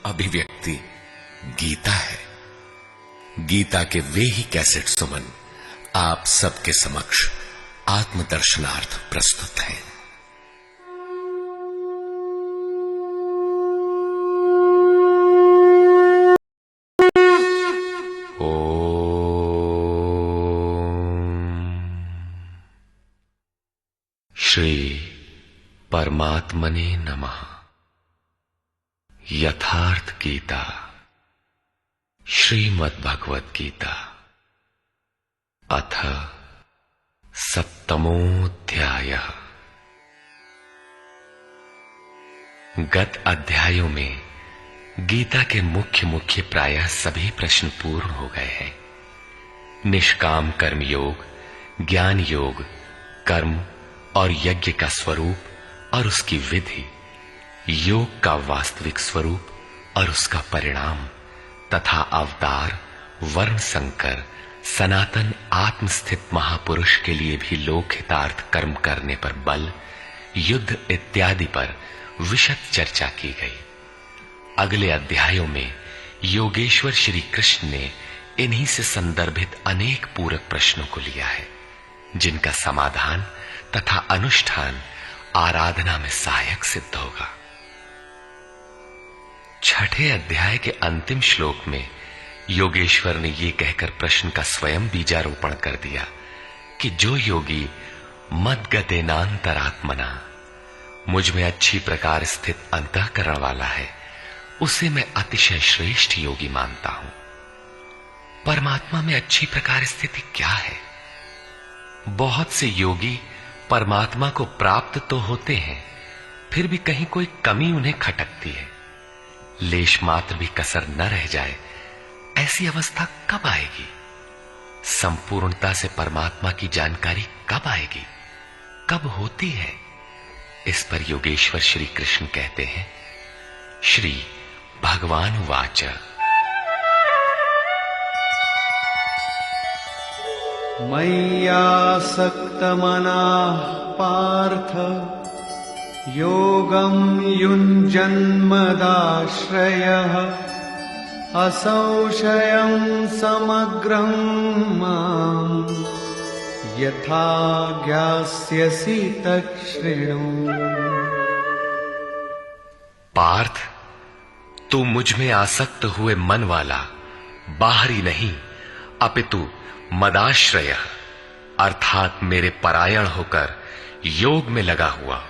अभिव्यक्ति गीता है। गीता के वे ही कैसेट सुमन आप सबके समक्ष आत्मदर्शनार्थ प्रस्तुत हैं। श्री परमात्मने नमः। यथार्थ गीता श्रीमद् भगवत गीता अथ सप्तमोऽध्यायः। गत अध्यायों में गीता के मुख्य प्रायः सभी प्रश्न पूर्ण हो गए हैं। निष्काम कर्म योग, ज्ञान योग, कर्म और यज्ञ का स्वरूप और उसकी विधि, योग का वास्तविक स्वरूप और उसका परिणाम तथा अवतार, वर्ण संकर, सनातन आत्मस्थित महापुरुष के लिए भी लोक हितार्थ कर्म करने पर बल, युद्ध इत्यादि पर विशद चर्चा की गई। अगले अध्यायों में योगेश्वर श्री कृष्ण ने इन्हीं से संदर्भित अनेक पूरक प्रश्नों को लिया है, जिनका समाधान तथा अनुष्ठान आराधना में सहायक सिद्ध होगा। छठे अध्याय के अंतिम श्लोक में योगेश्वर ने यह कहकर प्रश्न का स्वयं बीजारोपण कर दिया कि जो योगी मद्गतेनांतरात्मना, मुझ में अच्छी प्रकार स्थित अंतःकरण वाला है, उसे मैं अतिशय श्रेष्ठ योगी मानता हूं। परमात्मा में अच्छी प्रकार स्थिति क्या है? बहुत से योगी परमात्मा को प्राप्त तो होते हैं, फिर भी कहीं कोई कमी उन्हें खटकती है। लेश मात्र भी कसर न रह जाए, ऐसी अवस्था कब आएगी? संपूर्णता से परमात्मा की जानकारी कब आएगी, कब होती है? इस पर योगेश्वर श्री कृष्ण कहते हैं, श्री भगवान उवाच मय्यासक्तमनाः पार्थ योगं युञ्जन्मदाश्रयः असंशयं समग्रं माम् यथा ज्ञास्यसि तच्छृणु। पार्थ, तू मुझ में आसक्त हुए मन वाला, बाहरी नहीं अपितु मदाश्रय अर्थात मेरे परायण होकर योग में लगा हुआ,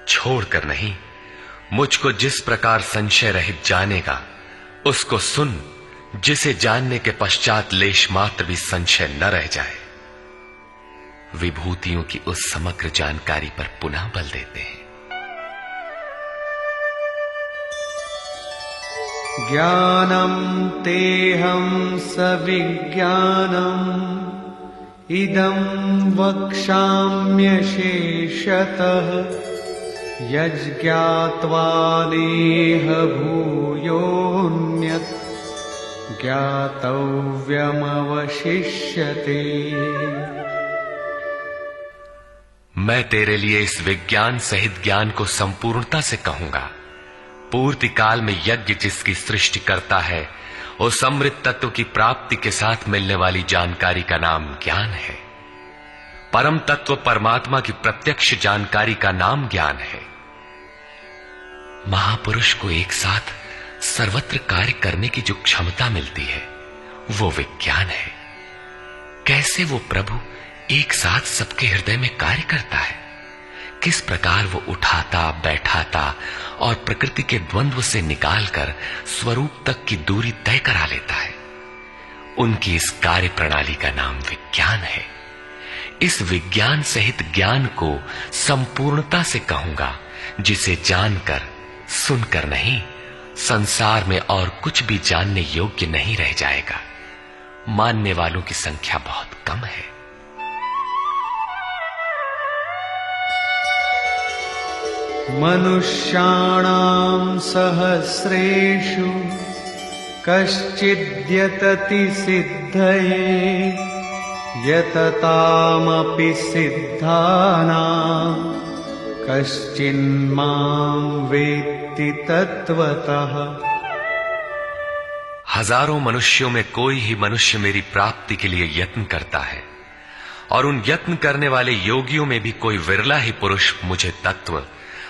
छोड़कर नहीं, मुझको जिस प्रकार संशय रहित जानेगा उसको सुन, जिसे जानने के पश्चात लेश मात्र भी संशय न रह जाए। विभूतियों की उस समग्र जानकारी पर पुनः बल देते हैं। ज्ञानं तेहं सविज्ञानम् इदं वक्ष्याम्यशेषतः यज्ज्ञात्वा नेह भूयोऽन्यत् ज्ञातव्यमवशिष्यते। मैं तेरे लिए इस विज्ञान सहित ज्ञान को संपूर्णता से कहूंगा। पूर्ति काल में यज्ञ जिसकी सृष्टि करता है, उस अमृत तत्व की प्राप्ति के साथ मिलने वाली जानकारी का नाम ज्ञान है। परम तत्व परमात्मा की प्रत्यक्ष जानकारी का नाम ज्ञान है। महापुरुष को एक साथ सर्वत्र कार्य करने की जो क्षमता मिलती है, वो विज्ञान है। कैसे वो प्रभु एक साथ सबके हृदय में कार्य करता है, किस प्रकार वो उठाता, बैठाता और प्रकृति के द्वंद्व से निकालकर स्वरूप तक की दूरी तय करा लेता है, उनकी इस कार्य प्रणाली का नाम विज्ञान है। इस विज्ञान सहित ज्ञान को संपूर्णता से कहूंगा, जिसे जानकर, सुनकर नहीं, संसार में और कुछ भी जानने योग्य नहीं रह जाएगा। मानने वालों की संख्या बहुत कम है। मनुष्याणां सहस्रेषु कश्चिद्यतति सिद्धये यततामपि सिद्धानां कश्चिन्मां वेत्ति तत्त्वतः हजारों मनुष्यों में कोई ही मनुष्य मेरी प्राप्ति के लिए यत्न करता है, और उन यत्न करने वाले योगियों में भी कोई विरला ही पुरुष मुझे तत्व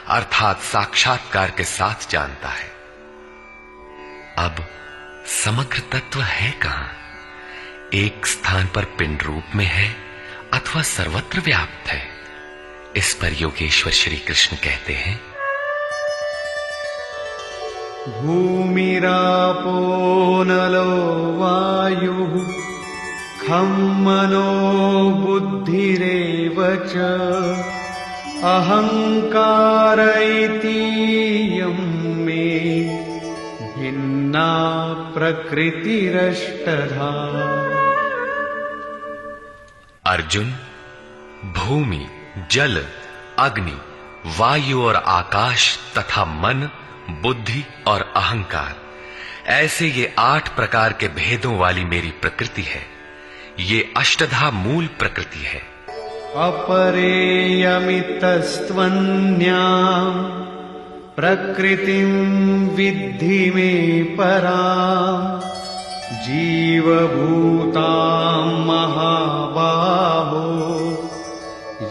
अर्थात साक्षात्कार के साथ जानता है। अब समग्र तत्व है कहां? एक स्थान पर पिंड रूप में है अथवा सर्वत्र व्याप्त है? इस पर योगेश्वर श्री कृष्ण कहते हैं, भूमिरापो नलो वायुः खं मनो बुद्धिरेव च अहंकार इतीयं मे भिन्ना प्रकृतिरष्टधा। अर्जुन, भूमि, जल, अग्नि, वायु और आकाश तथा मन, बुद्धि और अहंकार, ऐसे ये 8 प्रकार के भेदों वाली मेरी प्रकृति है। ये अष्टधा मूल प्रकृति है। अपरेयमितस्त्वन्या प्रकृतिं विद्धि मे परा जीवभूतां महाबाहो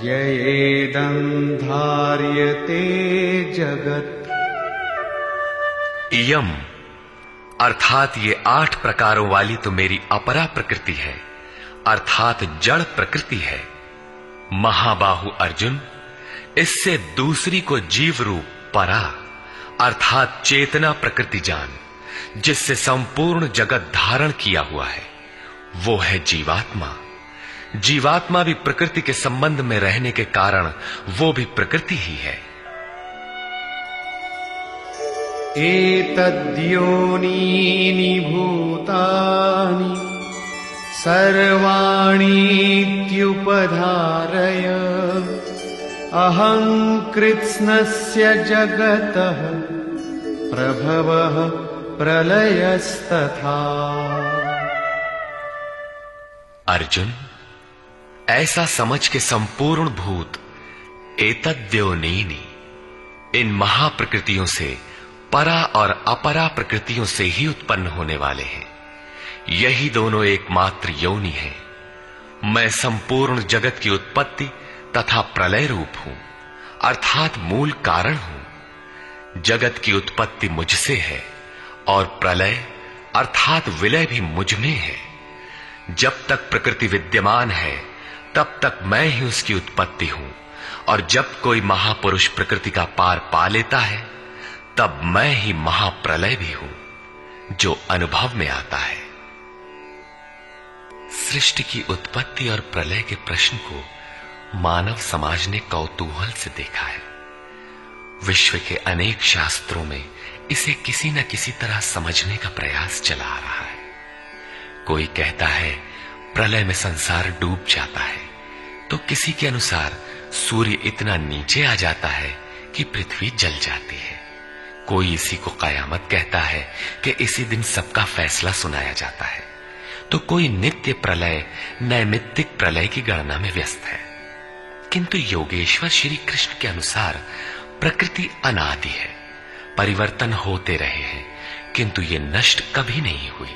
ययेदं धार्यते जगत्। इयम अर्थात ये 8 प्रकारों वाली तो मेरी अपरा प्रकृति है, अर्थात जड़ प्रकृति है। महाबाहु अर्जुन, इससे दूसरी को जीव रूप परा अर्थात चेतना प्रकृति जान, जिससे संपूर्ण जगत धारण किया हुआ है, वो है जीवात्मा। जीवात्मा भी प्रकृति के संबंध में रहने के कारण वो भी प्रकृति ही है। एतद्योनीनि भूतानि सर्वाणीत्युपधारय अहं कृत्स्नस्य जगतः प्रभवः प्रलयस्तथा। अर्जुन, ऐसा समझ के संपूर्ण भूत एतद्योनीनि, इन महाप्रकृतियों से, परा और अपरा प्रकृतियों से ही उत्पन्न होने वाले हैं। यही दोनों एकमात्र योनि हैं। मैं संपूर्ण जगत की उत्पत्ति तथा प्रलय रूप हूं, अर्थात मूल कारण हूं। जगत की उत्पत्ति मुझसे है और प्रलय अर्थात विलय भी मुझ में है। जब तक प्रकृति विद्यमान है तब तक मैं ही उसकी उत्पत्ति हूं, और जब कोई महापुरुष प्रकृति का पार पा लेता है तब मैं ही महाप्रलय भी हूं, जो अनुभव में आता है। सृष्टि की उत्पत्ति और प्रलय के प्रश्न को मानव समाज ने कौतूहल से देखा है। विश्व के अनेक शास्त्रों में इसे किसी न किसी तरह समझने का प्रयास चला आ रहा है। कोई कहता है प्रलय में संसार डूब जाता है, तो किसी के अनुसार सूर्य इतना नीचे आ जाता है कि पृथ्वी जल जाती है। कोई इसी को कयामत कहता है कि इसी दिन सबका फैसला सुनाया जाता है, तो कोई नित्य प्रलय, नैमित्तिक प्रलय की गणना में व्यस्त है। किंतु योगेश्वर श्री कृष्ण के अनुसार प्रकृति अनादि है, परिवर्तन होते रहे हैं, किंतु ये नष्ट कभी नहीं हुई।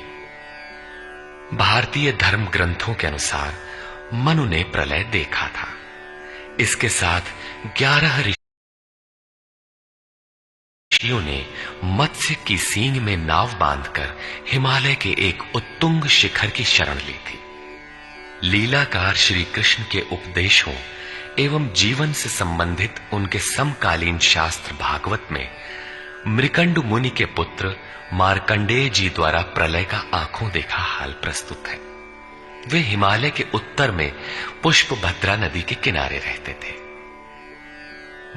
भारतीय धर्म ग्रंथों के अनुसार मनु ने प्रलय देखा था। इसके साथ 11 ऋषियों ने मत्स्य की सींग में नाव बांधकर हिमालय के एक उत्तुंग शिखर की शरण ली थी। लीलाकार श्री कृष्ण के उपदेशों एवं जीवन से संबंधित उनके समकालीन शास्त्र भागवत में मृकंडु मुनि के पुत्र मार्कंडेय जी द्वारा प्रलय का आंखों देखा हाल प्रस्तुत है। वे हिमालय के उत्तर में पुष्पभद्रा नदी के किनारे रहते थे।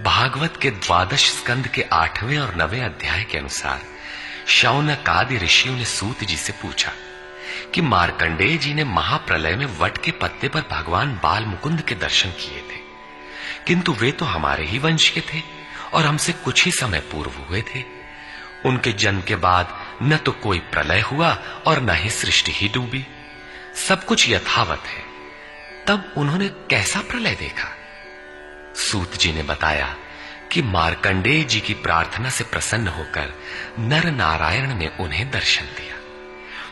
भागवत के 12 स्कंद के 8वें और 9वें अध्याय के अनुसार शौनक आदि ऋषियों ने सूत जी से पूछा कि मार्कंडेय जी ने महाप्रलय में वट के पत्ते पर भगवान बाल मुकुंद के दर्शन किए थे, किंतु वे तो हमारे ही वंश के थे और हमसे कुछ ही समय पूर्व हुए थे। उनके जन्म के बाद न तो कोई प्रलय हुआ और न ही सृष्टि ही डूबी, सब कुछ यथावत है। तब उन्होंने कैसा प्रलय देखा? सूत जी ने बताया कि मार्कंडेय जी की प्रार्थना से प्रसन्न होकर नर नारायण ने उन्हें दर्शन दिया।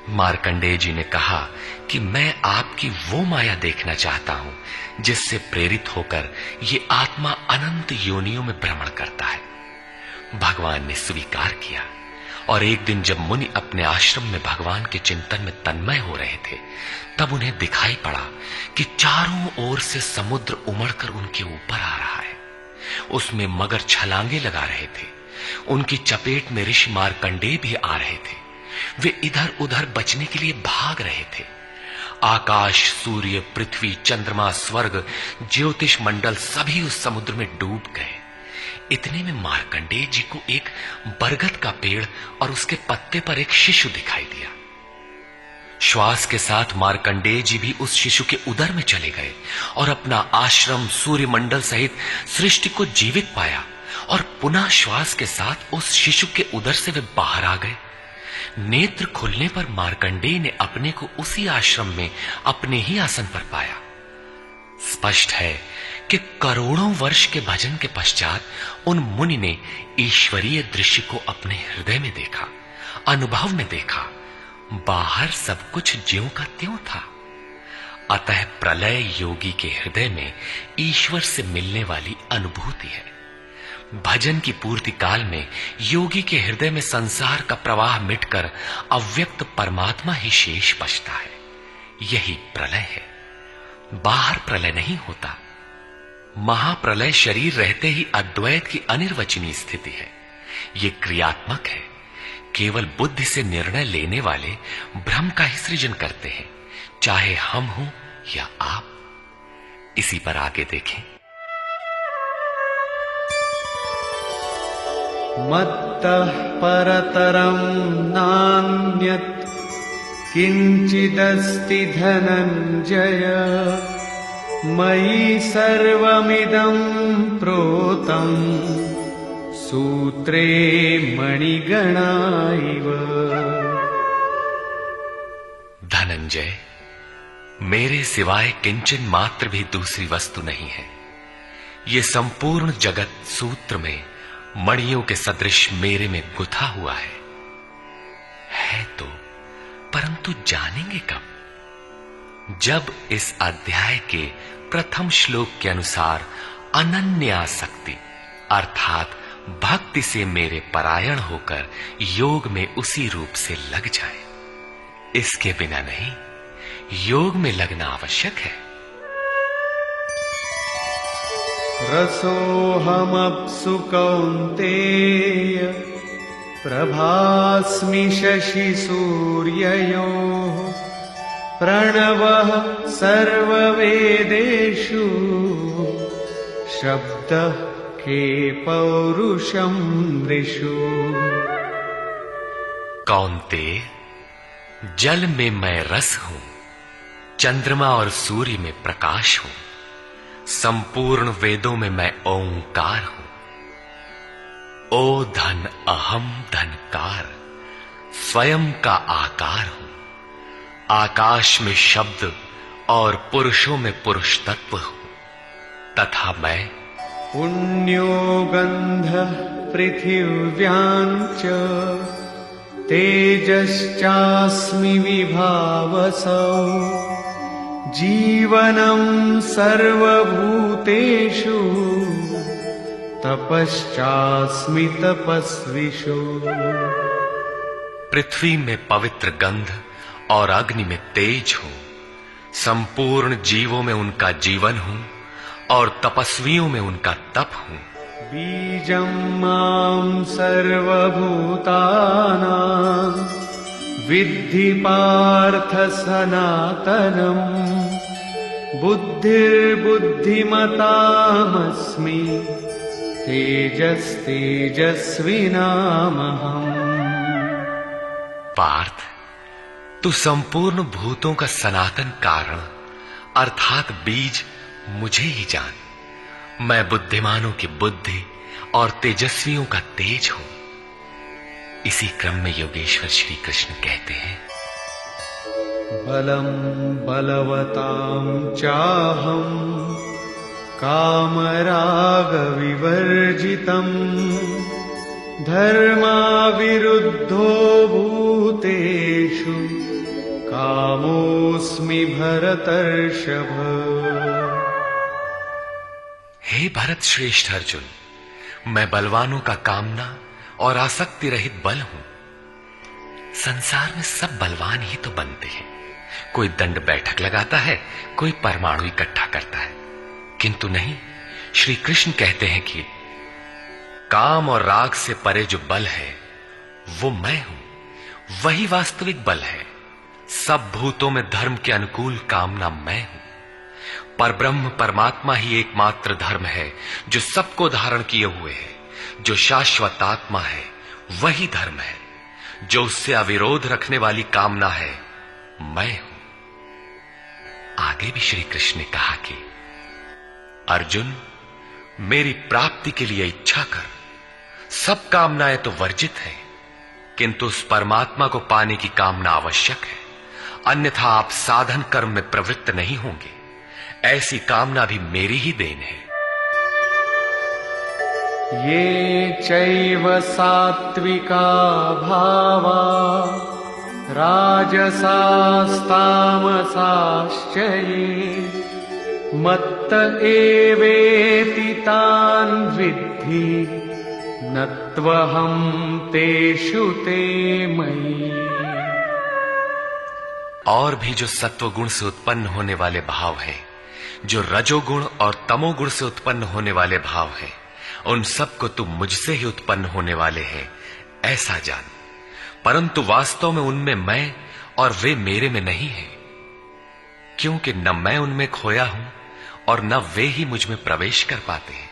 मार्कंडेय जी ने कहा कि मैं आपकी वो माया देखना चाहता हूं जिससे प्रेरित होकर ये आत्मा अनंत योनियों में भ्रमण करता है। भगवान ने स्वीकार किया और एक दिन जब मुनि अपने आश्रम में भगवान के चिंतन में तन्मय हो रहे थे, तब उन्हें दिखाई पड़ा कि चारों ओर से समुद्र उमड़कर उनके ऊपर आ रहा है। उसमें मगर छलांगे लगा रहे थे। उनकी चपेट में ऋषि मार्कंडेय भी आ रहे थे। वे इधर उधर बचने के लिए भाग रहे थे। आकाश, सूर्य, पृथ्वी, चंद्रमा, स्वर्ग, ज्योतिष मंडल सभी उस समुद्र में डूब गए। इतने में मार्कंडेय जी को एक बरगद का पेड़ और उसके पत्ते पर एक शिशु दिखाई दिया। श्वास के साथ मार्कंडेय जी भी उस शिशु के उदर में चले गए और अपना आश्रम, सूर्यमंडल सहित सृष्टि को जीवित पाया और पुनः श्वास के साथ उस शिशु के उदर से वे बाहर आ गए। नेत्र खुलने पर मार्कंडेय ने अपने को उसी आश्रम में अपने ही आसन पर पाया। स्पष्ट है कि करोड़ों वर्ष के भजन के पश्चात उन मुनि ने ईश्वरीय दृश्य को अपने हृदय में देखा, अनुभव में देखा। बाहर सब कुछ ज्यों का त्यों था। अतः प्रलय योगी के हृदय में ईश्वर से मिलने वाली अनुभूति है। भजन की पूर्ति काल में योगी के हृदय में संसार का प्रवाह मिटकर अव्यक्त परमात्मा ही शेष बचता है। यही प्रलय है। बाहर प्रलय नहीं होता। महाप्रलय शरीर रहते ही अद्वैत की अनिर्वचनीय स्थिति है। ये क्रियात्मक है। केवल बुद्धि से निर्णय लेने वाले भ्रम का ही सृजन करते हैं, चाहे हम हों या आप। इसी पर आगे देखें। मत्तः परतरं नान्यत् किंचिदस्ति धनंजय मयि सर्वमिदं प्रोतं सूत्रे मणिगणा इव। धनंजय, मेरे सिवाय किंचन मात्र भी दूसरी वस्तु नहीं है। ये संपूर्ण जगत सूत्र में मणियों के सदृश मेरे में गुथा हुआ है तो, परंतु जानेंगे कब? जब इस अध्याय के प्रथम श्लोक के अनुसार अनन्य आसक्ति अर्थात भक्ति से मेरे परायण होकर योग में उसी रूप से लग जाए। इसके बिना नहीं, योग में लगना आवश्यक है। रसोऽहमप्सु कौन्तेय प्रभास्मि शशि सूर्ययोः प्रणवः सर्ववेदेषु शब्दः के पौरुषं नृषु। कौन्तेय, जल में मैं रस हूं, चंद्रमा और सूर्य में प्रकाश हूं, संपूर्ण वेदों में मैं ओंकार हूं। ओ धन अहम धनकार, स्वयं का आकार हूं। आकाश में शब्द और पुरुषों में पुरुष तत्व हूं, तथा मैं पुण्यो गन्धः पृथिव्यां च तेजश्चास्मि विभावसौ जीवनं सर्वभूतेषु तपश्चास्मि तपस्विषु। पृथ्वी में पवित्र गंध और अग्नि में तेज हूं, संपूर्ण जीवों में उनका जीवन हूं और तपस्वियों में उनका तप हूं। बीजं मां सर्वभूतानां विद्धि पार्थ सनातनम् बुद्धिर्बुद्धिमतामस्मि तेजस्तेजस्विनामहम्। पार्थ, तू संपूर्ण भूतों का सनातन कारण अर्थात बीज मुझे ही जान। मैं बुद्धिमानों की बुद्धि और तेजस्वियों का तेज हूं। इसी क्रम में योगेश्वर श्री कृष्ण कहते हैं, बलं बलवतां चाहं कामरागविवर्जितं धर्माविरुद्धो भूतेषु भरतर्षभ। हे भरत श्रेष्ठ अर्जुन, मैं बलवानों का कामना और आसक्ति रहित बल हूं। संसार में सब बलवान ही तो बनते हैं। कोई दंड बैठक लगाता है, कोई परमाणु इकट्ठा करता है, किंतु नहीं, श्री कृष्ण कहते हैं कि काम और राग से परे जो बल है वो मैं हूं, वही वास्तविक बल है। सब भूतों में धर्म के अनुकूल कामना मैं हूं। परब्रह्म परमात्मा ही एकमात्र धर्म है जो सबको धारण किए हुए है। जो शाश्वत आत्मा है वही धर्म है। जो उससे अविरोध रखने वाली कामना है मैं हूं। आगे भी श्री कृष्ण ने कहा कि अर्जुन, मेरी प्राप्ति के लिए इच्छा कर। सब कामनाएं तो वर्जित है, किंतु उस परमात्मा को पाने की कामना आवश्यक है, अन्यथा आप साधन कर्म में प्रवृत्त नहीं होंगे। ऐसी कामना भी मेरी ही देन है। ये चैव सात्विका भावा राजसास्तामसाश्च ये मत्त एवेति तान् विद्धि नत्वहं तेषु ते मयि। और भी जो सत्वगुण से उत्पन्न होने वाले भाव हैं, जो रजोगुण और तमोगुण से उत्पन्न होने वाले भाव हैं, उन सब को तुम मुझसे ही उत्पन्न होने वाले हैं ऐसा जान। परंतु वास्तव में उनमें मैं और वे मेरे में नहीं है, क्योंकि न मैं उनमें खोया हूं और न वे ही मुझ में प्रवेश कर पाते हैं।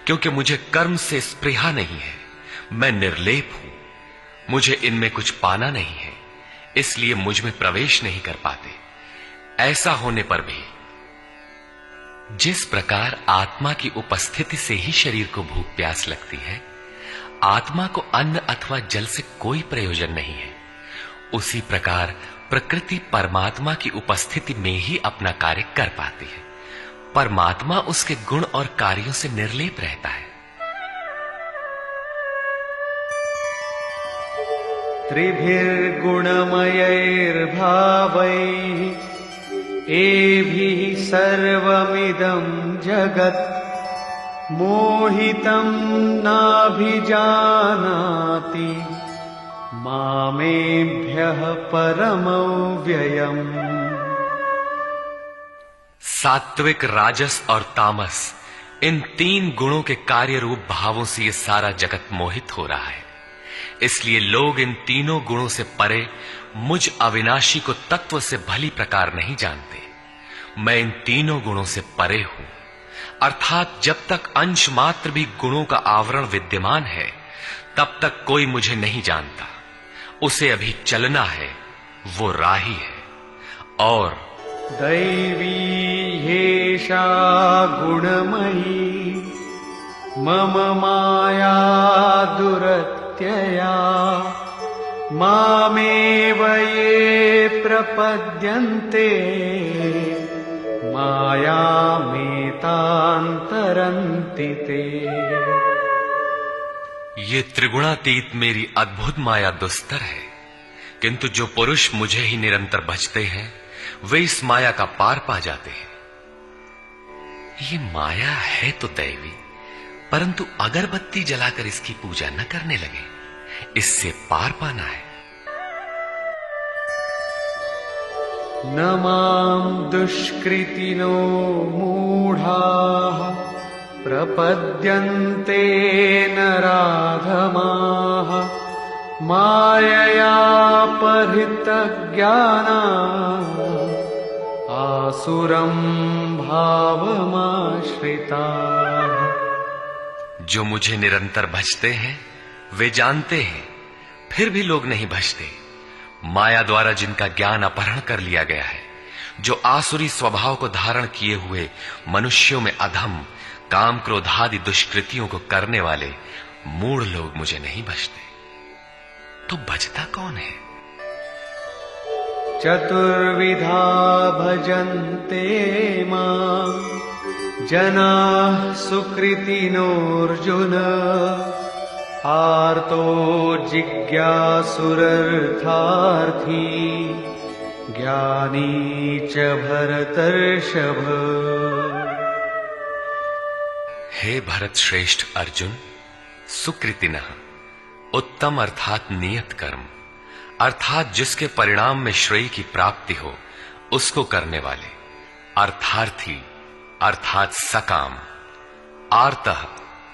क्योंकि मुझे कर्म से स्पृहा नहीं है, मैं निर्लेप हूं, मुझे इनमें कुछ पाना नहीं है, इसलिए मुझ में प्रवेश नहीं कर पाते। ऐसा होने पर भी जिस प्रकार आत्मा की उपस्थिति से ही शरीर को भूख प्यास लगती है, आत्मा को अन्न अथवा जल से कोई प्रयोजन नहीं है, उसी प्रकार प्रकृति परमात्मा की उपस्थिति में ही अपना कार्य कर पाती है। परमात्मा उसके गुण और कार्यों से निर्लेप रहता है। त्रिभिर्गुणमयैर्भावैः एभिः सर्वमिदं जगत् मोहितं नाभिजानाति मामेभ्यः परमव्ययम्। सात्विक, राजस और तामस, इन तीन गुणों के कार्य रूप भावों से ये सारा जगत मोहित हो रहा है। इसलिए लोग इन तीनों गुणों से परे मुझ अविनाशी को तत्व से भली प्रकार नहीं जानते। मैं इन तीनों गुणों से परे हूं, अर्थात जब तक अंश मात्र भी गुणों का आवरण विद्यमान है तब तक कोई मुझे नहीं जानता। उसे अभी चलना है, वो राही है। और दैवी ह्येषा गुणमयी मम माया दुरत्यया मामेव ये प्रपद्यन्ते मायामेतान्तरन्ति ते। ये त्रिगुणातीत मेरी अद्भुत माया दुस्तर है, किंतु जो पुरुष मुझे ही निरंतर भजते हैं वे इस माया का पार पा जाते हैं। ये माया है तो दैवी, परंतु अगरबत्ती जलाकर इसकी पूजा न करने लगे, इससे पार पाना है। न मां दुष्कृतिनो मूढ़ाः प्रपद्यन्ते नराधमाः माययापहृतज्ञानाः आसुरं भावमाश्रिताः। जो मुझे निरंतर भजते हैं वे जानते हैं, फिर भी लोग नहीं भजते। माया द्वारा जिनका ज्ञान अपहरण कर लिया गया है, जो आसुरी स्वभाव को धारण किए हुए मनुष्यों में अधम काम क्रोधादि दुष्कृतियों को करने वाले मूढ़ लोग मुझे नहीं भजते। तो भजता कौन है? चतुर्विधा भजन्ते मां जनाः सुकृतिनोऽर्जुन आर्तो जिज्ञासुरर्थार्थी ज्ञानी च भरतर्षभ। हे भरत श्रेष्ठ अर्जुन, सुकृतिनः उत्तम अर्थात नियत कर्म, अर्थात जिसके परिणाम में श्रेय की प्राप्ति हो उसको करने वाले, अर्थार्थी अर्थात सकाम, आर्तः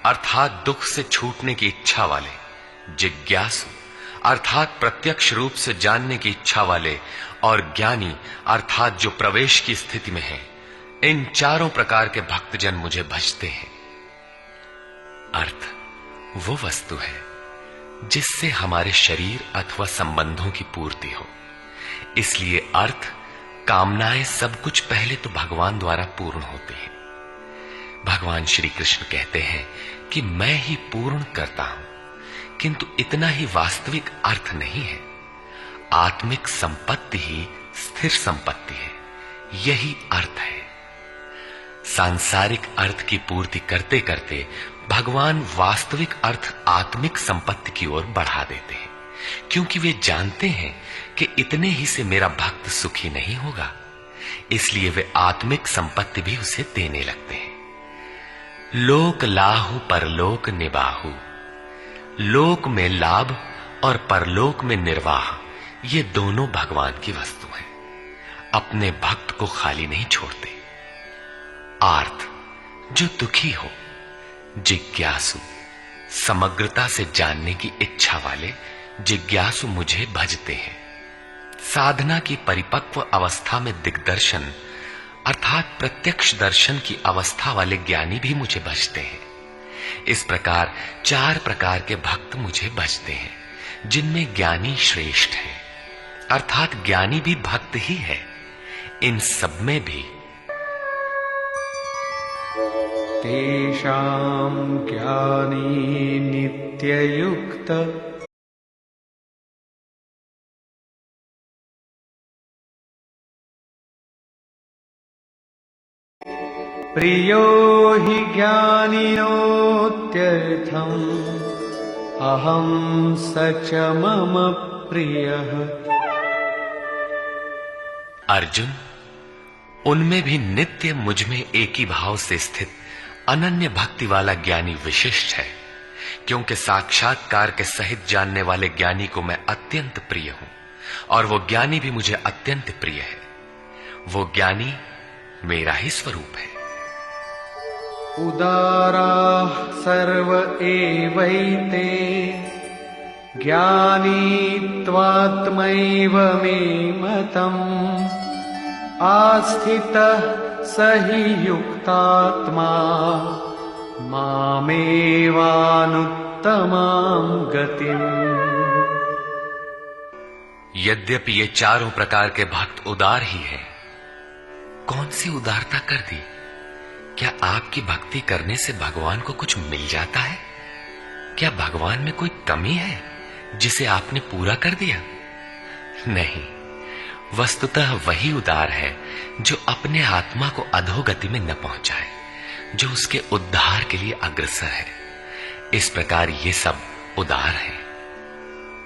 अर्थात दुख से छूटने की इच्छा वाले, जिज्ञासु अर्थात प्रत्यक्ष रूप से जानने की इच्छा वाले, और ज्ञानी अर्थात जो प्रवेश की स्थिति में है। इन चारों प्रकार के भक्तजन मुझे भजते हैं। अर्थ वो वस्तु है जिससे हमारे शरीर अथवा संबंधों की पूर्ति हो। इसलिए अर्थ, कामनाएं सब कुछ पहले तो भगवान द्वारा पूर्ण होते हैं। भगवान श्री कृष्ण कहते हैं कि मैं ही पूर्ण करता हूं, किंतु इतना ही वास्तविक अर्थ नहीं है। आत्मिक संपत्ति ही स्थिर संपत्ति है, यही अर्थ है। सांसारिक अर्थ की पूर्ति करते करते भगवान वास्तविक अर्थ आत्मिक संपत्ति की ओर बढ़ा देते हैं, क्योंकि वे जानते हैं कि इतने ही से मेरा भक्त सुखी नहीं होगा। इसलिए वे आत्मिक संपत्ति भी उसे देने लगते हैं। लोक लाहु परलोक निबाहु, लोक में लाभ और परलोक में निर्वाह, ये दोनों भगवान की वस्तु हैं। अपने भक्त को खाली नहीं छोड़ते। आर्त, जो दुखी हो, जिज्ञासु, समग्रता से जानने की इच्छा वाले जिज्ञासु मुझे भजते हैं। साधना की परिपक्व अवस्था में दिग्दर्शन अर्थात प्रत्यक्ष दर्शन की अवस्था वाले ज्ञानी भी मुझे भजते हैं। इस प्रकार चार प्रकार के भक्त मुझे भजते हैं, जिनमें ज्ञानी श्रेष्ठ है, अर्थात ज्ञानी भी भक्त ही है। इन सब में भी तेषां ज्ञानी नित्ययुक्त प्रियो हि ज्ञानिनोत्यर्थम् अहं स च मम प्रियः। अर्जुन, उनमें भी नित्य मुझ में एक ही भाव से स्थित अनन्य भक्ति वाला ज्ञानी विशिष्ट है, क्योंकि साक्षात्कार के सहित जानने वाले ज्ञानी को मैं अत्यंत प्रिय हूं, और वो ज्ञानी भी मुझे अत्यंत प्रिय है। वो ज्ञानी मेरा ही स्वरूप है। उदाराः सर्व एवैते ज्ञानी त्वात्मैव मे मतम् आस्थितः स हि युक्तात्मा मामेवानुत्तमां गतिम्। यद्यपि ये चारों प्रकार के भक्त उदार ही हैं, कौन सी उदारता कर दी? क्या आपकी भक्ति करने से भगवान को कुछ मिल जाता है? क्या भगवान में कोई कमी है जिसे आपने पूरा कर दिया? नहीं, वस्तुतः वही उदार है जो अपने आत्मा को अधोगति में न पहुंचाए, जो उसके उद्धार के लिए अग्रसर है। इस प्रकार ये सब उदार है।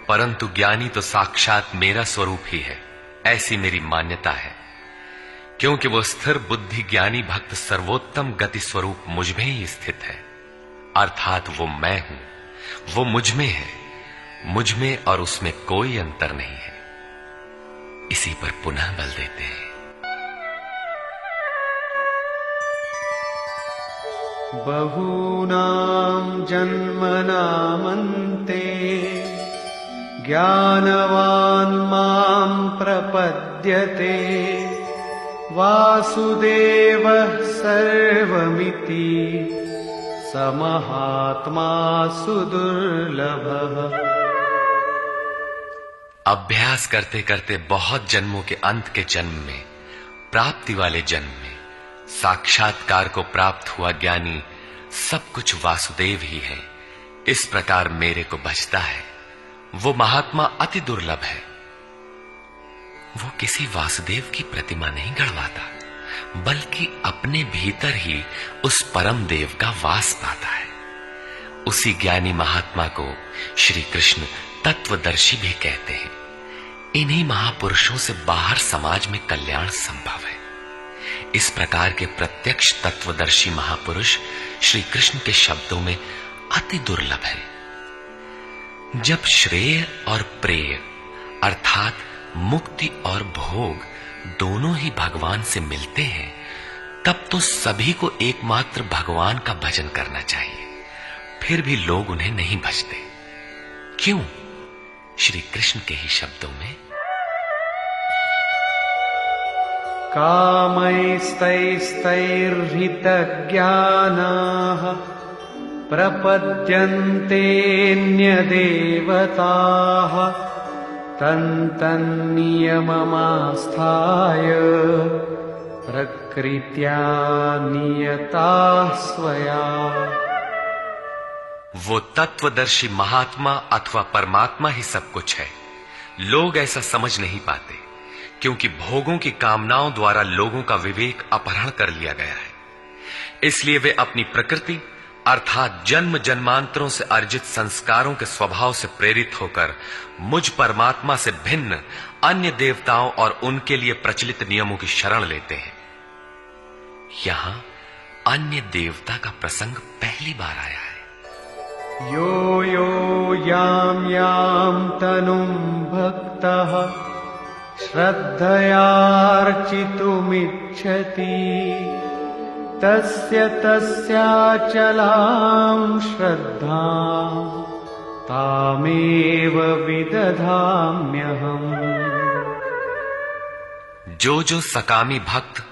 परंतु ज्ञानी तो साक्षात मेरा स्वरूप ही है, ऐसी मेरी मान्यता है, क्योंकि वो स्थिर बुद्धि ज्ञानी भक्त सर्वोत्तम गति स्वरूप मुझ में ही स्थित है। अर्थात वो मैं हूं, वो मुझ में है, मुझ में और उसमें कोई अंतर नहीं है। इसी पर पुनः बल देते हैं। बहूनां जन्मनामन्ते ज्ञानवान् मां प्रपद्यते वासुदेवः सर्वमिति स महात्मा सुदुर्लभः। अभ्यास करते करते बहुत जन्मों के अंत के जन्म में, प्राप्ति वाले जन्म में साक्षात्कार को प्राप्त हुआ ज्ञानी सब कुछ वासुदेव ही है। इस प्रकार मेरे को भजता है। वो महात्मा अति दुर्लभ है। वो किसी वासुदेव की प्रतिमा नहीं गढ़वाता, बल्कि अपने भीतर ही उस परम देव का वास पाता है। उसी ज्ञानी महात्मा को श्री कृष्ण तत्वदर्शी भी कहते हैं। इन्हीं महापुरुषों से बाहर समाज में कल्याण संभव है। इस प्रकार के प्रत्यक्ष तत्वदर्शी महापुरुष श्री कृष्ण के शब्दों में अति दुर्लभ है। जब श्रेय और प्रेय अर्थात मुक्ति और भोग दोनों ही भगवान से मिलते हैं, तब तो सभी को एकमात्र भगवान का भजन करना चाहिए। फिर भी लोग उन्हें नहीं भजते। क्यों? श्री कृष्ण के ही शब्दों में, कामैस्तैस्तैर्हितज्ञानाः प्रपद्यन्तेऽन्यदेवताः तन्तन्नियममास्थाय प्रकृत्या नियताः स्वया। वो तत्वदर्शी महात्मा अथवा परमात्मा ही सब कुछ है। लोग ऐसा समझ नहीं पाते, क्योंकि भोगों की कामनाओं द्वारा लोगों का विवेक अपहरण कर लिया गया है। इसलिए वे अपनी प्रकृति अर्थात जन्म जन्मांतरों से अर्जित संस्कारों के स्वभाव से प्रेरित होकर मुझ परमात्मा से भिन्न अन्य देवताओं और उनके लिए प्रचलित नियमों की शरण लेते हैं। यहां अन्य देवता का प्रसंग पहली बार आया है। यो यो यां यां तनुं भक्तः श्रद्धयार्चितुमिच्छति तस्य तस्याचलां श्रद्धां तामेव विदधाम्यहम्। जो जो सकामी भक्त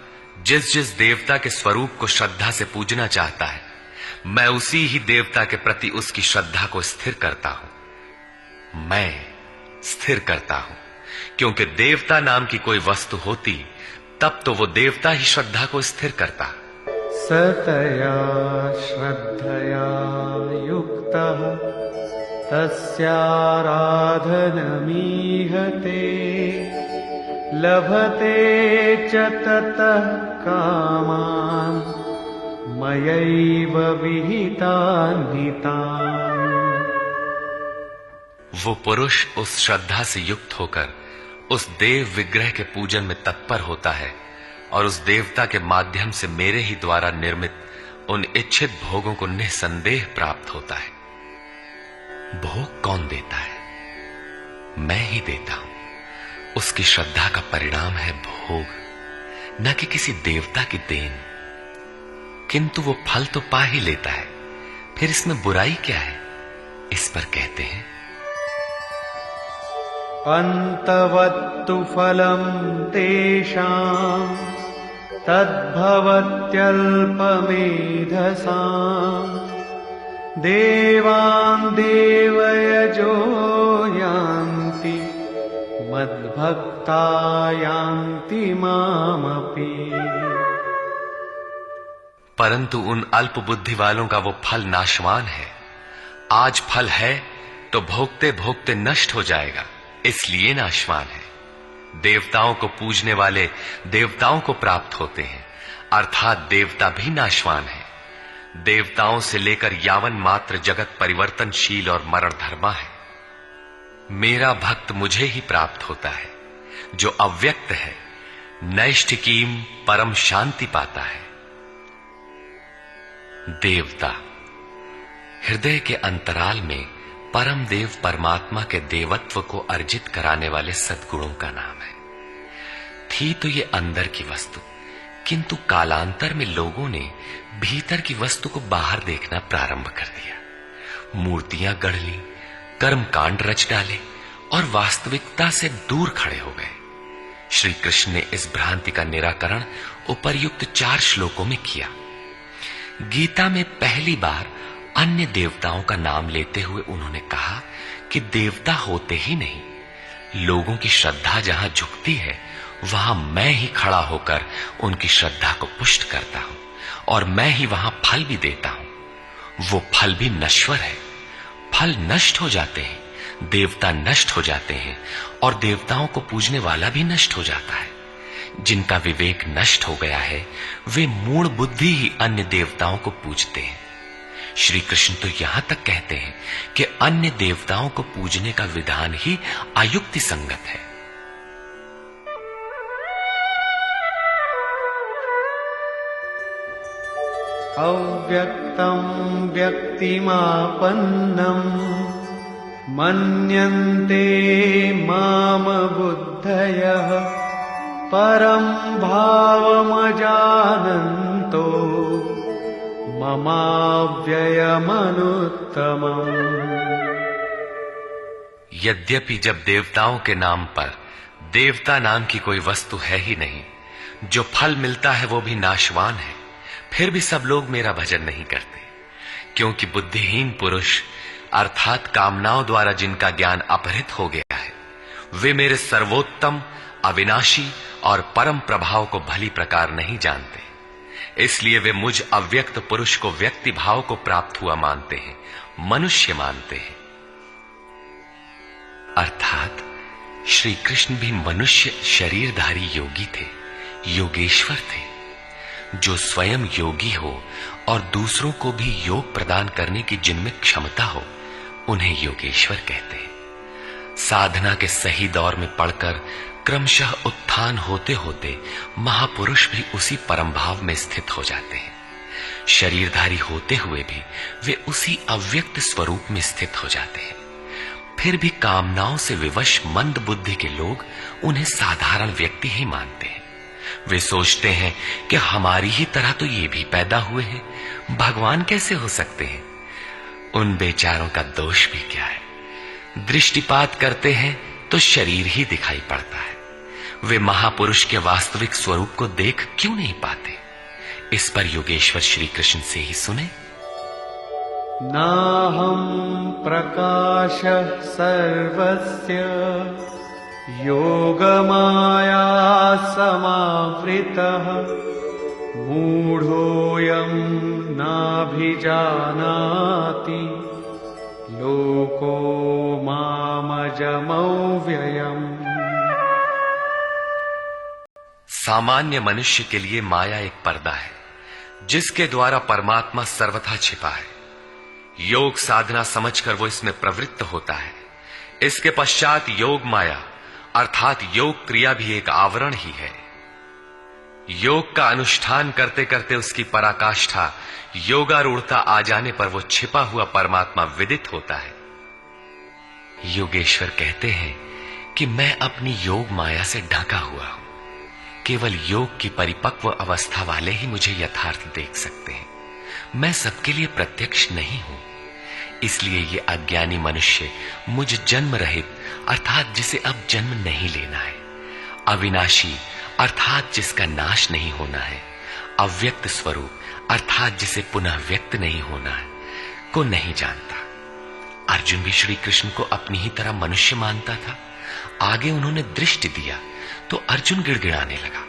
जिस जिस देवता के स्वरूप को श्रद्धा से पूजना चाहता है, मैं उसी ही देवता के प्रति उसकी श्रद्धा को स्थिर करता हूं। मैं स्थिर करता हूं, क्योंकि देवता नाम की कोई वस्तु होती तब तो वो देवता ही श्रद्धा को स्थिर करता। सतया श्रद्धया युक्तः तस्याराधनमीहते लभते च ततः कामान् मयैव विहितान् हितान्। वो पुरुष उस श्रद्धा से युक्त होकर उस देव विग्रह के पूजन में तत्पर होता है और उस देवता के माध्यम से मेरे ही द्वारा निर्मित उन इच्छित भोगों को निसंदेह प्राप्त होता है। भोग कौन देता है? मैं ही देता हूं। उसकी श्रद्धा का परिणाम है भोग, न कि किसी देवता की देन। किंतु वो फल तो पा ही लेता है, फिर इसमें बुराई क्या है? इस पर कहते हैं, अन्तवत्तु फलं तेषां तद्भवत्यल्पमेधसां देवान् देवयजो यान्ति मद्भक्ता यान्ति मामपि। परंतु उन अल्प बुद्धि वालों का वो फल नाशवान है। आज फल है तो भोगते भोगते नष्ट हो जाएगा, इसलिए नाशवान है। देवताओं को पूजने वाले देवताओं को प्राप्त होते हैं, अर्थात देवता भी नाशवान है। देवताओं से लेकर यावन मात्र जगत परिवर्तनशील और मरणधर्मा है। मेरा भक्त मुझे ही प्राप्त होता है, जो अव्यक्त है, नैष्ठिकीम परम शांति पाता है। देवता हृदय के अंतराल में परम देव परमात्मा के देवत्व को अर्जित कराने वाले सद्गुणों का नाम है। थी तो ये अंदर की वस्तु, किंतु कालांतर में लोगों ने भीतर की वस्तु को बाहर देखना प्रारंभ कर दिया। मूर्तियां गढ़ ली, कर्म कांड रच डाले और वास्तविकता से दूर खड़े हो गए। श्री कृष्ण ने इस भ्रांति का निराकरण उपर्युक्त 4 श्लोकों में किया। गीता में पहली बार अन्य देवताओं का नाम लेते हुए उन्होंने कहा कि देवता होते ही नहीं, लोगों की श्रद्धा जहां झुकती है वहां मैं ही खड़ा होकर उनकी श्रद्धा को पुष्ट करता हूं और मैं ही वहां फल भी देता हूं। वो फल भी नश्वर है, फल नष्ट हो जाते हैं, देवता नष्ट हो जाते हैं और देवताओं को पूजने वाला भी नष्ट हो जाता है। जिनका विवेक नष्ट हो गया है वे मूढ़ बुद्धि ही अन्य देवताओं को पूजते हैं। श्री कृष्ण तो यहां तक कहते हैं कि अन्य देवताओं को पूजने का विधान ही अयुक्ति संगत है। अव्यक्तं व्यक्तिमापन्नं मन्यन्ते माम बुद्धयः परं भावमजानन्तो ममाव्ययमनुत्तमम्। यद्यपि जब देवताओं के नाम पर देवता नाम की कोई वस्तु है ही नहीं, जो फल मिलता है वो भी नाशवान है, फिर भी सब लोग मेरा भजन नहीं करते, क्योंकि बुद्धिहीन पुरुष अर्थात कामनाओं द्वारा जिनका ज्ञान अपहृत हो गया है, वे मेरे सर्वोत्तम, अविनाशी और परम प्रभाव को भली प्रकार नहीं जानते। इसलिए वे मुझ अव्यक्त पुरुष को व्यक्ति भाव को प्राप्त हुआ मानते हैं, मनुष्य मानते हैं। अर्थात श्री कृष्ण भी मनुष्य शरीरधारी योगी थे, योगेश्वर थे। जो स्वयं योगी हो और दूसरों को भी योग प्रदान करने की जिनमें क्षमता हो, उन्हें योगेश्वर कहते हैं। साधना के सही दौर में पड़कर क्रमशः उत्थान होते होते महापुरुष भी उसी परम भाव में स्थित हो जाते हैं। शरीरधारी होते हुए भी वे उसी अव्यक्त स्वरूप में स्थित हो जाते हैं। फिर भी कामनाओं से विवश मंद बुद्धि के लोग उन्हें साधारण व्यक्ति ही मानते हैं। वे सोचते हैं कि हमारी ही तरह तो ये भी पैदा हुए हैं, भगवान कैसे हो सकते हैं। उन बेचारों का दोष भी क्या है। दृष्टिपात करते हैं तो शरीर ही दिखाई पड़ता है। वे महापुरुष के वास्तविक स्वरूप को देख क्यों नहीं पाते। इस पर योगेश्वर श्री कृष्ण से ही सुने। नाहं प्रकाशः सर्वस्य योगमाया समावृतः मूढोऽयं नाभिजानाति लोको मामजमव्ययम्। सामान्य मनुष्य के लिए माया एक पर्दा है, जिसके द्वारा परमात्मा सर्वथा छिपा है। योग साधना समझकर वो इसमें प्रवृत्त होता है। इसके पश्चात योग माया अर्थात योग क्रिया भी एक आवरण ही है। योग का अनुष्ठान करते करते उसकी पराकाष्ठा योगारूढ़ता आ जाने पर वो छिपा हुआ परमात्मा विदित होता है। योगेश्वर कहते हैं कि मैं अपनी योग माया से ढका हुआ हूं। केवल योग की परिपक्व अवस्था वाले ही मुझे यथार्थ देख सकते हैं। मैं सबके लिए प्रत्यक्ष नहीं हूं। इसलिए ये अज्ञानी मनुष्य मुझ जन्म रहित अर्थात जिसे अब जन्म नहीं लेना है, अविनाशी अर्थात जिसका नाश नहीं होना है, अव्यक्त स्वरूप अर्थात जिसे पुनः व्यक्त नहीं होना है, को नहीं जानता। अर्जुन भी श्री कृष्ण को अपनी ही तरह मनुष्य मानता था। आगे उन्होंने दृष्टि दिया तो अर्जुन गिड़गिड़ाने लगा,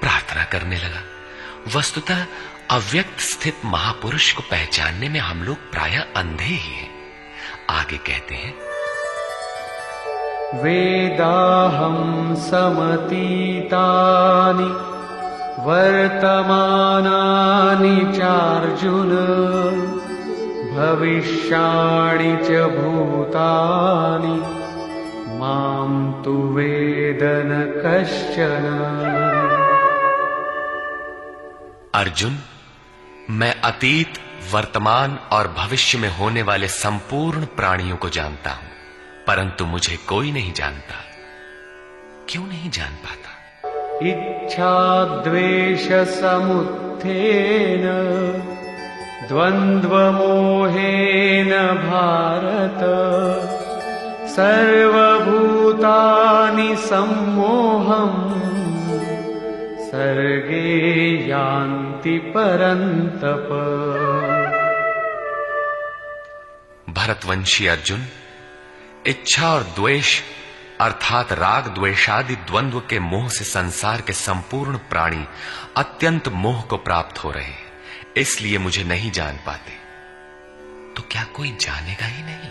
प्रार्थना करने लगा। वस्तुतः अव्यक्त स्थित महापुरुष को पहचानने में हम लोग प्रायः अंधे ही हैं। आगे कहते हैं, वेदाहं समतीतानि वर्तमानानि चार्जुन भविष्याणि च भूतानि मां तु वेद न कश्चन। अर्जुन, मैं अतीत, वर्तमान और भविष्य में होने वाले संपूर्ण प्राणियों को जानता हूं, परंतु मुझे कोई नहीं जानता। क्यों नहीं जान पाता? इच्छा द्वेष समुत्थेन द्वंद्व मोहेन भारत सर्वभूतानि सम्मोहम् सर्गे यान्ति परन्तप। भरतवंशी अर्जुन, इच्छा और द्वेष अर्थात राग द्वेषादि द्वंद्व के मोह से संसार के संपूर्ण प्राणी अत्यंत मोह को प्राप्त हो रहे हैं, इसलिए मुझे नहीं जान पाते। तो क्या कोई जानेगा ही नहीं?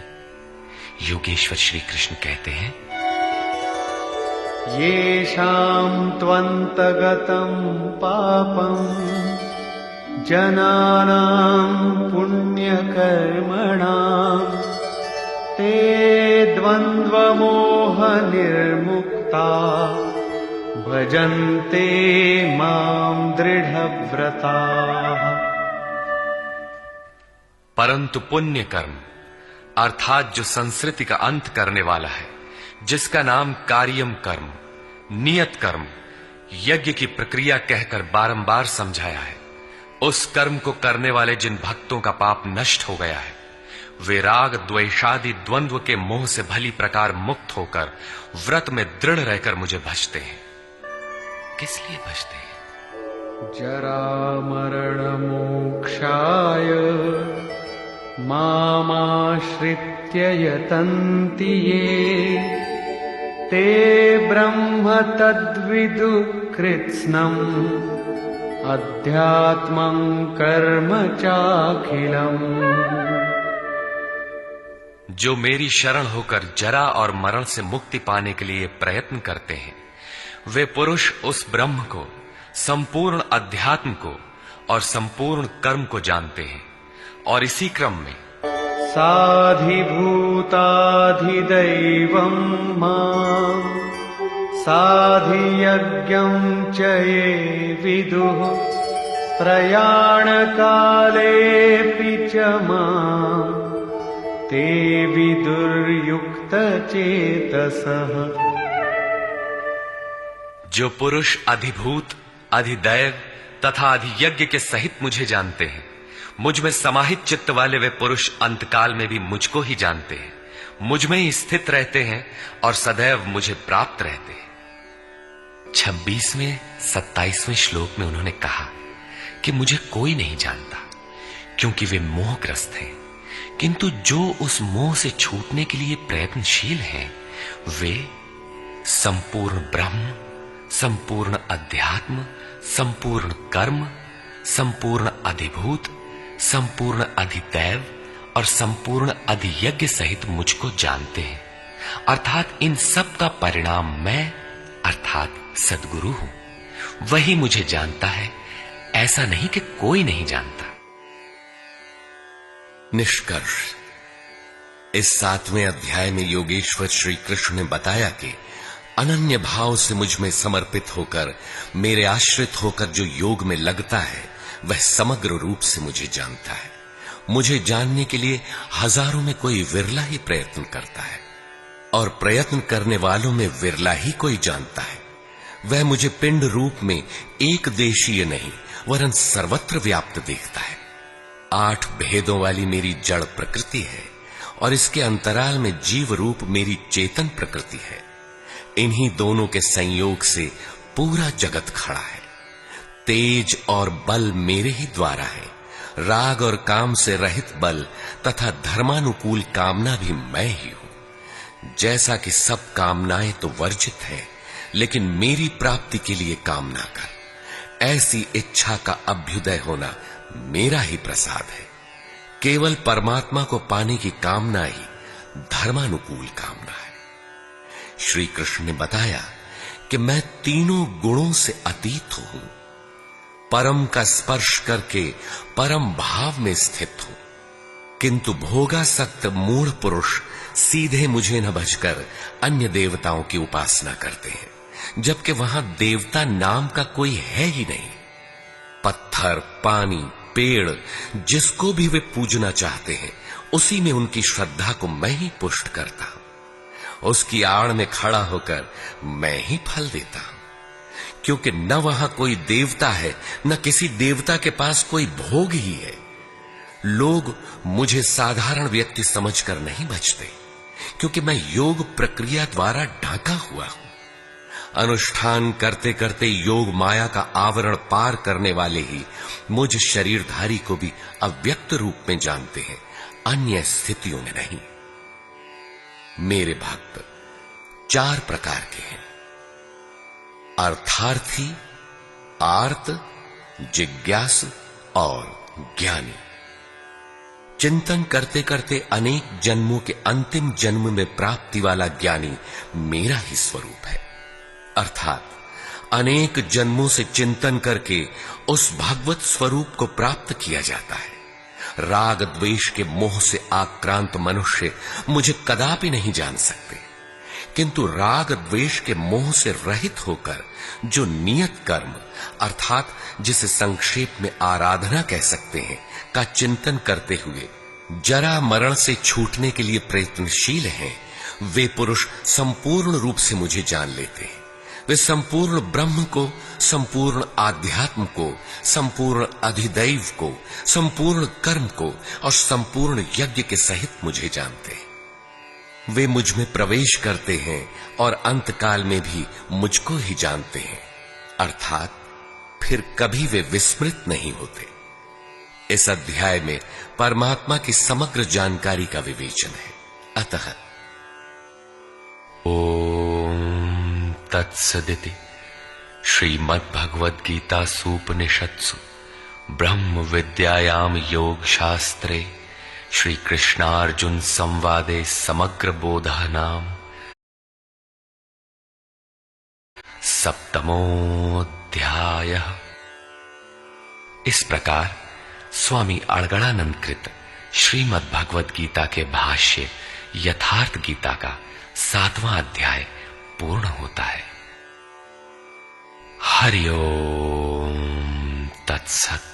योगेश्वर श्री कृष्ण कहते हैं, येषां त्वन्तगतं पापं जनानां पुण्यकर्मणां ते द्वन्द्वमोहनिर्मुक्ता भजन्ते मां दृढव्रताः। परंतु पुण्य कर्म अर्थात जो संस्कृति का अंत करने वाला है, जिसका नाम कार्यम कर्म, नियत कर्म, यज्ञ की प्रक्रिया कहकर बारंबार समझाया है, उस कर्म को करने वाले जिन भक्तों का पाप नष्ट हो गया है, वे राग द्वेषादि द्वंद्व के मोह से भली प्रकार मुक्त होकर व्रत में दृढ़ रहकर मुझे भजते हैं। किस लिए भजते हैं? जरा मरण मोक्षाय मामाश्रित्य यतन्ति ये ते ब्रह्म तद्विदु कृत्स्नम् अध्यात्मं कर्म चाखिलम्। जो मेरी शरण होकर जरा और मरण से मुक्ति पाने के लिए प्रयत्न करते हैं, वे पुरुष उस ब्रह्म को, संपूर्ण अध्यात्म को और संपूर्ण कर्म को जानते हैं, और इसी क्रम में साधिभूताधिदैवं मां साधियज्ञं च ये विदुः प्रयाणकालेऽपि च मां ते विदुर्युक्तचेतसः। जो पुरुष अधिभूत, अधिदैव तथा अधियज्ञ के सहित मुझे जानते हैं, मुझ में समाहित चित्त वाले वे पुरुष अंतकाल में भी मुझको ही जानते हैं, मुझ में ही स्थित रहते हैं और सदैव मुझे प्राप्त रहते हैं। 26वें 27वें श्लोक में उन्होंने कहा कि मुझे कोई नहीं जानता, क्योंकि वे मोहग्रस्त हैं, किंतु जो उस मोह से छूटने के लिए प्रयत्नशील हैं, वे संपूर्ण ब्रह्म, संपूर्ण अध्यात्म, संपूर्ण कर्म, संपूर्ण अधिभूत, संपूर्ण अधिदैव और संपूर्ण अधियज्ञ सहित मुझको जानते हैं, अर्थात इन सब का परिणाम मैं अर्थात सद्गुरु हूं। वही मुझे जानता है, ऐसा नहीं कि कोई नहीं जानता। निष्कर्ष, इस 7वें अध्याय में योगेश्वर श्री कृष्ण ने बताया कि अनन्य भाव से मुझ में समर्पित होकर, मेरे आश्रित होकर जो योग में लगता है, वह समग्र रूप से मुझे जानता है। मुझे जानने के लिए हजारों में कोई विरला ही प्रयत्न करता है, और प्रयत्न करने वालों में विरला ही कोई जानता है। वह मुझे पिंड रूप में एक देशीय नहीं वरन सर्वत्र व्याप्त देखता है। 8 भेदों वाली मेरी जड़ प्रकृति है, और इसके अंतराल में जीव रूप मेरी चेतन प्रकृति है। इन्हीं दोनों के संयोग से पूरा जगत खड़ा है। तेज और बल मेरे ही द्वारा है। राग और काम से रहित बल तथा धर्मानुकूल कामना भी मैं ही हूं। जैसा कि सब कामनाएं तो वर्जित है, लेकिन मेरी प्राप्ति के लिए कामना कर, ऐसी इच्छा का अभ्युदय होना मेरा ही प्रसाद है। केवल परमात्मा को पाने की कामना ही धर्मानुकूल कामना है। श्री कृष्ण ने बताया कि मैं तीनों गुणों से अतीत हूं, परम का स्पर्श करके परम भाव में स्थित हूं, किंतु भोगासक्त मूढ़ पुरुष सीधे मुझे न भजकर अन्य देवताओं की उपासना करते हैं, जबकि वहां देवता नाम का कोई है ही नहीं। पत्थर, पानी, पेड़, जिसको भी वे पूजना चाहते हैं, उसी में उनकी श्रद्धा को मैं ही पुष्ट करता हूं। उसकी आड़ में खड़ा होकर मैं ही फल देता हूं, क्योंकि न वहां कोई देवता है, न किसी देवता के पास कोई भोग ही है। लोग मुझे साधारण व्यक्ति समझकर नहीं भजते, क्योंकि मैं योग प्रक्रिया द्वारा ढका हुआ हूं। अनुष्ठान करते करते योग माया का आवरण पार करने वाले ही मुझ शरीरधारी को भी अव्यक्त रूप में जानते हैं, अन्य स्थितियों में नहीं। मेरे भक्त 4 प्रकार के हैं: अर्थार्थी, आर्त, जिज्ञासु और ज्ञानी। चिंतन करते करते अनेक जन्मों के अंतिम जन्म में प्राप्ति वाला ज्ञानी मेरा ही स्वरूप है, अर्थात अनेक जन्मों से चिंतन करके उस भगवत स्वरूप को प्राप्त किया जाता है। राग द्वेष के मोह से आक्रांत मनुष्य मुझे कदापि नहीं जान सकते, किंतु राग द्वेष के मोह से रहित होकर जो नियत कर्म अर्थात जिसे संक्षेप में आराधना कह सकते हैं का चिंतन करते हुए जरा मरण से छूटने के लिए प्रयत्नशील हैं, वे पुरुष संपूर्ण रूप से मुझे जान लेते हैं। वे संपूर्ण ब्रह्म को, संपूर्ण आध्यात्म को, संपूर्ण अधिदैव को, संपूर्ण कर्म को और संपूर्ण यज्ञ के सहित मुझे जानते हैं। वे मुझ में प्रवेश करते हैं और अंतकाल में भी मुझको ही जानते हैं, अर्थात फिर कभी वे विस्मृत नहीं होते। इस अध्याय में परमात्मा की समग्र जानकारी का विवेचन है। अतः ओम तत्सदिति श्रीमद्भगवद्गीतासूपनिषत्सु ब्रह्म विद्यायाम योग शास्त्रे श्री कृष्णार्जुन संवादे समग्र बोधः नाम सप्तमोऽध्यायः। इस प्रकार स्वामी अड़गड़ानंद कृत श्रीमद् भगवद गीता के भाष्य यथार्थ गीता का 7वां अध्याय पूर्ण होता है। हरि ओम तत्सत।